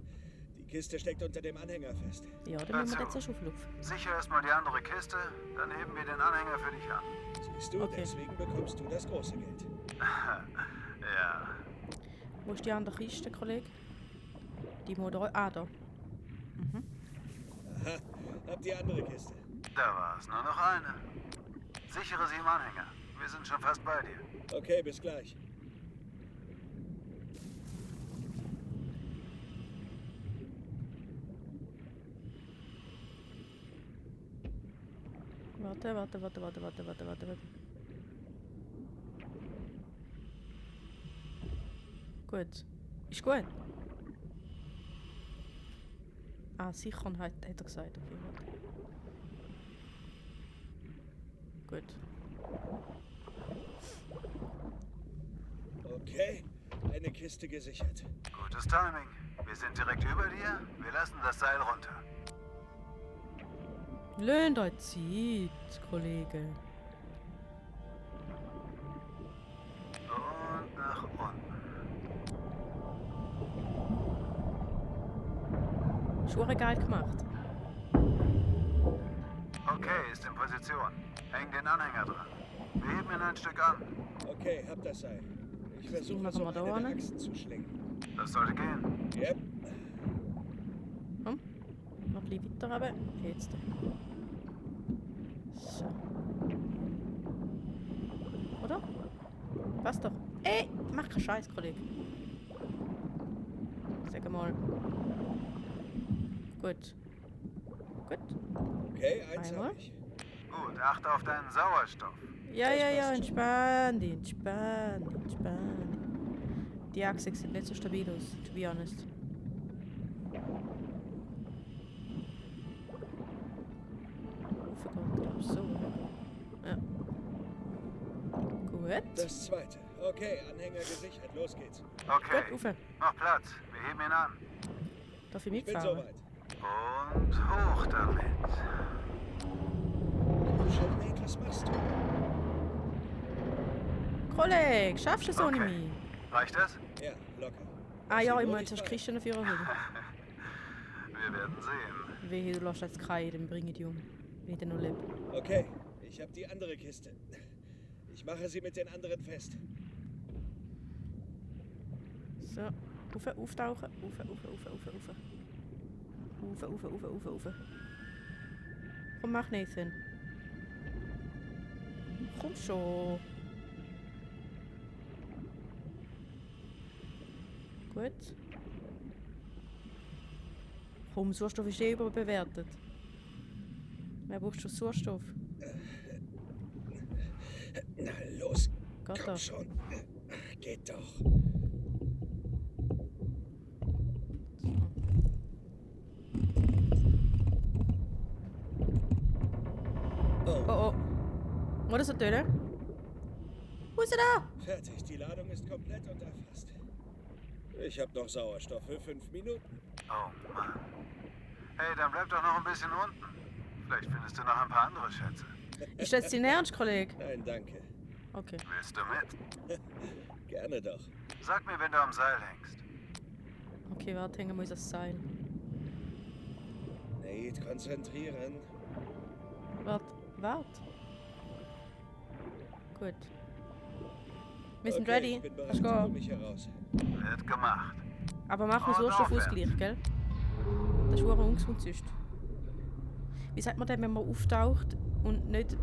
[SPEAKER 4] Die Kiste steckt unter dem Anhänger fest.
[SPEAKER 1] Ja, dann nehmen wir jetzt eine Schaufel auf.
[SPEAKER 10] Sicher erstmal die andere Kiste, dann heben wir den Anhänger für dich an.
[SPEAKER 4] Siehst du,
[SPEAKER 1] Okay.
[SPEAKER 4] deswegen bekommst du das große Geld.
[SPEAKER 10] Ja.
[SPEAKER 1] Wo ist die andere Kiste, Kollege? Die Motor. Ah, da.
[SPEAKER 4] Aha, hab die andere Kiste.
[SPEAKER 10] Da war es nur noch eine. Sichere sie im Anhänger. Wir sind schon fast bei dir.
[SPEAKER 4] Okay, bis gleich.
[SPEAKER 1] Warte. Gut. Ist gut. Ah, Sicherheit, hat er gesagt. Okay, warte. Gut.
[SPEAKER 4] Okay, eine Kiste gesichert.
[SPEAKER 10] Gutes Timing. Wir sind direkt über dir. Wir lassen das Seil runter.
[SPEAKER 1] Löhnt euch Zeit, Kollege.
[SPEAKER 10] Und nach unten.
[SPEAKER 1] Schuhe geil gemacht.
[SPEAKER 10] Okay, ist in Position. Häng den Anhänger dran. Wir heben ihn ein Stück an.
[SPEAKER 4] Okay, hab das Seil. Ich versuche
[SPEAKER 1] machen
[SPEAKER 4] so
[SPEAKER 1] wir
[SPEAKER 4] eine
[SPEAKER 1] da
[SPEAKER 4] der
[SPEAKER 1] vorne.
[SPEAKER 4] Achsen zu schlingen.
[SPEAKER 10] Das sollte gehen.
[SPEAKER 4] Yep.
[SPEAKER 1] Komm. Noch ein bisschen weiter runter. Jetzt. So. Oder? Passt doch. Ey, mach keinen Scheiß, Kollege. Sag mal. Gut.
[SPEAKER 4] Okay, eins
[SPEAKER 1] Einmal.
[SPEAKER 4] hab ich.
[SPEAKER 10] Gut, achte auf deinen Sauerstoff.
[SPEAKER 1] Ja,
[SPEAKER 4] passt.
[SPEAKER 1] entspann dich. Die Achse sieht nicht so stabil aus, to be honest. So. Ja. Gut.
[SPEAKER 4] Das zweite. Okay, Anhänger gesichert. Los geht's.
[SPEAKER 10] Okay,
[SPEAKER 1] Gut, Uwe.
[SPEAKER 10] noch Platz. Wir heben ihn an.
[SPEAKER 1] Darf ich
[SPEAKER 4] Ich bin
[SPEAKER 1] mitfahren?
[SPEAKER 4] soweit.
[SPEAKER 10] Und hoch damit.
[SPEAKER 4] Schon, Nate, was machst du?
[SPEAKER 1] Kollege, schaffst du es ohne
[SPEAKER 10] Okay.
[SPEAKER 1] mich?
[SPEAKER 10] Reicht das?
[SPEAKER 4] Ja, locker.
[SPEAKER 1] Ah ja, ich
[SPEAKER 4] Nur
[SPEAKER 1] muss
[SPEAKER 4] nicht
[SPEAKER 1] jetzt
[SPEAKER 4] falsch.
[SPEAKER 1] Christian dafür holen.
[SPEAKER 10] Wir werden sehen.
[SPEAKER 1] Wehe, du lässt jetzt keinen, dann bring ich dich um. Wenn ich noch lebe.
[SPEAKER 4] Okay, ich habe die andere Kiste. Ich mache sie mit den anderen fest.
[SPEAKER 1] So, auftauchen. Rauf. Komm, mach Nathan. Komm schon. Gut. Komm, Sauerstoff ist überbewertet. Wer braucht schon Sauerstoff?
[SPEAKER 4] Na los,
[SPEAKER 1] Geht
[SPEAKER 4] komm
[SPEAKER 1] doch.
[SPEAKER 4] schon. Geht doch.
[SPEAKER 1] Oh. Wo ist er töten? Wo ist er da?
[SPEAKER 4] Fertig, die Ladung ist komplett und erfasst. Ich habe noch Sauerstoff für 5 Minuten.
[SPEAKER 10] Oh Mann. Hey, dann bleib doch noch ein bisschen unten. Vielleicht findest du noch ein paar andere Schätze.
[SPEAKER 1] Ist das dein Ernst, Kollege?
[SPEAKER 4] Nein, danke.
[SPEAKER 1] Okay.
[SPEAKER 10] Willst du mit?
[SPEAKER 4] Gerne doch.
[SPEAKER 10] Sag mir, wenn du am Seil hängst.
[SPEAKER 1] Okay, warte, hängen muss das Seil.
[SPEAKER 4] Nate, konzentrieren.
[SPEAKER 1] Wart. Gut. Wir sind ready. Kannst gehen.
[SPEAKER 4] mich heraus.
[SPEAKER 10] Wird gemacht.
[SPEAKER 1] Aber mach einen
[SPEAKER 10] Und
[SPEAKER 1] Sauerstoffausgleich, gell? Das ist verdammt ungesund sonst. Wie sagt man denn, wenn man auftaucht und nicht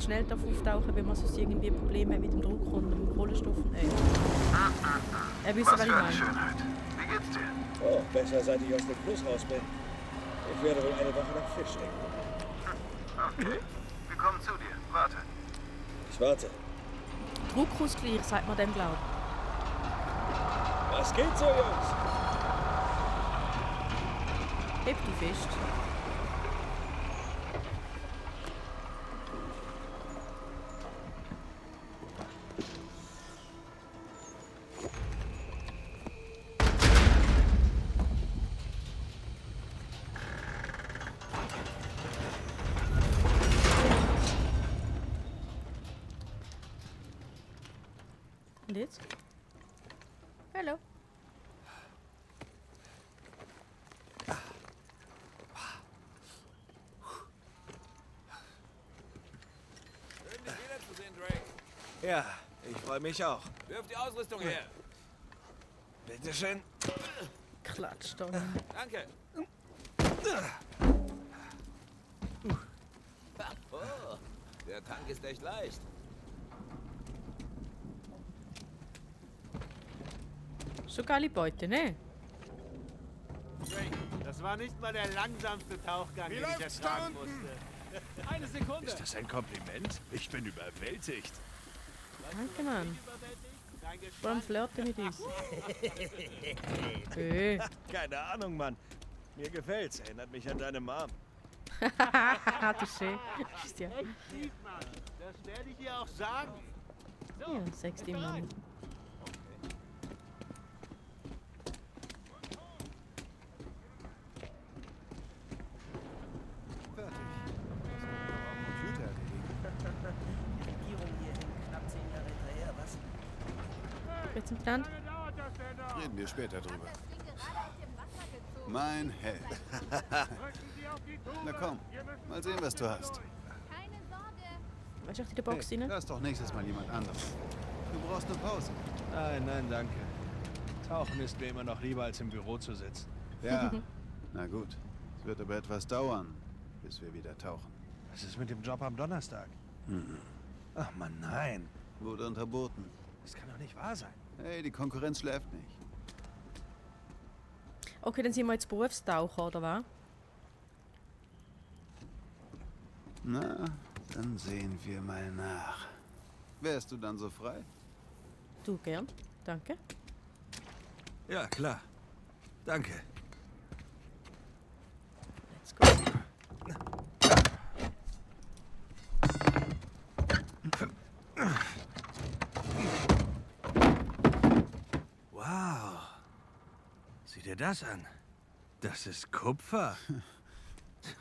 [SPEAKER 1] schnell auftauchen, wenn man sonst irgendwie Probleme hat mit dem Druck und dem Kohlenstoff? Wisst, was ich
[SPEAKER 10] Was für eine
[SPEAKER 1] meine.
[SPEAKER 10] Schönheit. Wie geht's dir?
[SPEAKER 4] Oh, besser seit ich aus dem Fluss raus bin. Ich werde wohl eine Woche nach Fisch denken.
[SPEAKER 10] Okay. Wir kommen zu dir. Warte.
[SPEAKER 4] Ich warte.
[SPEAKER 1] Druckausgleich, sagt man dem, glaub ich.
[SPEAKER 4] Was geht so, Jungs?
[SPEAKER 1] Heb die fest. Und jetzt? Hallo.
[SPEAKER 4] Ja, ich freue mich auch.
[SPEAKER 3] Wirf die Ausrüstung her.
[SPEAKER 4] Bitteschön.
[SPEAKER 1] Klatsch doch.
[SPEAKER 3] Danke. Oh, der Tank ist echt leicht.
[SPEAKER 1] So geile Beute, ne?
[SPEAKER 8] Das war nicht mal der langsamste Tauchgang, den ich ertragen musste. Eine Sekunde.
[SPEAKER 4] Ist das ein Kompliment? Ich bin überwältigt.
[SPEAKER 1] Danke, Mann. Vor allem flirten mit uns. Hey.
[SPEAKER 4] Keine Ahnung, Mann. Mir gefällt's. Erinnert mich an deine Mom.
[SPEAKER 1] Das ist schön. Ist ja.
[SPEAKER 8] Echt tief, Mann. Das werde ich dir auch sagen.
[SPEAKER 1] Ja, sag's dem Mann. Jetzt im Stand.
[SPEAKER 11] Reden wir später drüber. Mein Held. Na komm, mal sehen, was du hast.
[SPEAKER 1] Weißt du, auch in der Box rein?
[SPEAKER 11] Lass doch nächstes Mal jemand anderes. Du brauchst eine Pause.
[SPEAKER 4] Nein, nein, danke. Tauchen ist mir immer noch lieber, als im Büro zu sitzen.
[SPEAKER 11] Ja, na gut. Es wird aber etwas dauern, bis wir wieder tauchen.
[SPEAKER 4] Was ist mit dem Job am Donnerstag? Ach Mann, nein.
[SPEAKER 11] Wurde unterboten.
[SPEAKER 4] Das kann doch nicht wahr sein.
[SPEAKER 11] Hey, die Konkurrenz schläft nicht.
[SPEAKER 1] Okay, dann sind wir jetzt Berufstaucher, oder was?
[SPEAKER 11] Na, dann sehen wir mal nach. Wärst du dann so frei?
[SPEAKER 1] Du gern. Danke.
[SPEAKER 4] Ja, klar. Danke.
[SPEAKER 1] Let's go.
[SPEAKER 4] Wow. Sieh dir das an. Das ist Kupfer.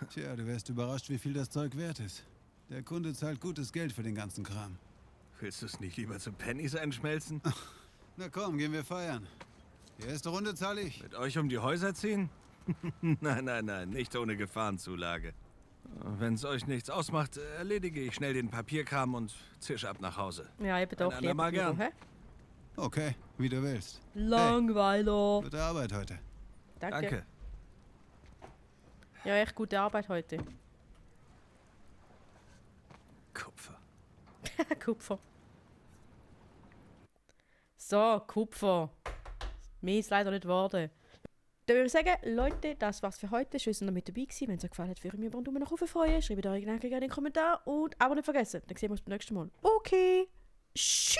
[SPEAKER 11] Tja, du wärst überrascht, wie viel das Zeug wert ist. Der Kunde zahlt gutes Geld für den ganzen Kram.
[SPEAKER 4] Willst du es nicht lieber zu Pennies einschmelzen?
[SPEAKER 11] Na komm, gehen wir feiern. Die erste Runde zahle ich.
[SPEAKER 4] Mit euch um die Häuser ziehen? Nein, nein, nein, nicht ohne Gefahrenzulage. Wenn es euch nichts ausmacht, erledige ich schnell den Papierkram und zisch ab nach Hause.
[SPEAKER 1] Ja, eben doch.
[SPEAKER 4] Ein andermal gern.
[SPEAKER 1] Hä?
[SPEAKER 11] Okay, wie du willst.
[SPEAKER 1] Langweiler.
[SPEAKER 11] Hey, gute Arbeit heute.
[SPEAKER 1] Danke. Ja, echt gute Arbeit heute.
[SPEAKER 4] Kupfer.
[SPEAKER 1] Kupfer. So, Kupfer. Mehr ist leider nicht geworden. Dann würde ich sagen, Leute, das war's für heute. Schön, dass ihr noch mit dabei gewesen. Wenn es euch gefallen hat, würde ich mich über einen Daumen nach oben freuen. Schreibt eure Gedanken gerne in den Kommentaren und aber nicht vergessen. Dann sehen wir uns beim nächsten Mal. Okay. Tschüss.